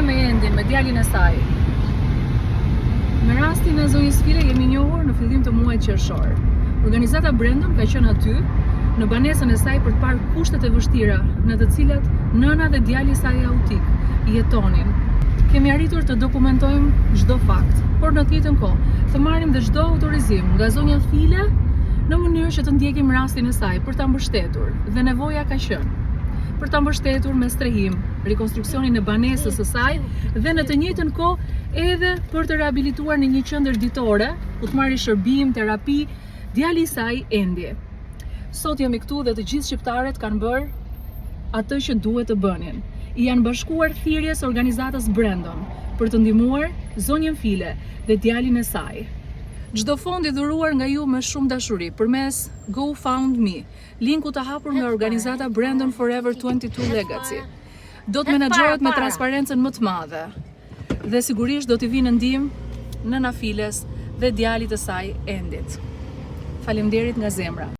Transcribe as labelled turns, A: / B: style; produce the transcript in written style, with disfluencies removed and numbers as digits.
A: edhe me Endin, me djalin e saj. Me rastin e zonjës File jemi njohur në fillim të muajit qershor. Organizata Brandon ka qenë aty në banesën e saj për të parë kushtet e vështira në të cilat nëna dhe djali i saj autik jetonin. Kemi arritur të dokumentojmë çdo fakt, por në të njëjtën kohë të marrim dhe çdo autorizim nga zonja File në mënyrë që të ndjekim rastin e saj për ta mbështetur, dhe nevoja ka qenë për ta mbështetur me strehim, rekonstruksionin e banesës së saj dhe në të njëjtën kohë edhe për të rehabilituar në një qendër ditore, ku të marrë shërbim, terapi, djali i saj Endi. Sot jemi këtu dhe të gjithë shqiptarët kanë bërë atë që duhet të bënin. I janë bashkuar thirrjes organizatës Brandon për të ndihmuar zonjën File dhe djalin e saj. Çdo fond i dhuruar nga ju me shumë dashuri përmes GoFundMe, linku të hapur nga organizata Brandon Forever 22 Legacy, do të menaxhohet me transparencën më të madhe dhe sigurisht do t'i vinë në ndihmë nëna Files dhe djalit të saj Endit. Faleminderit nga zemra.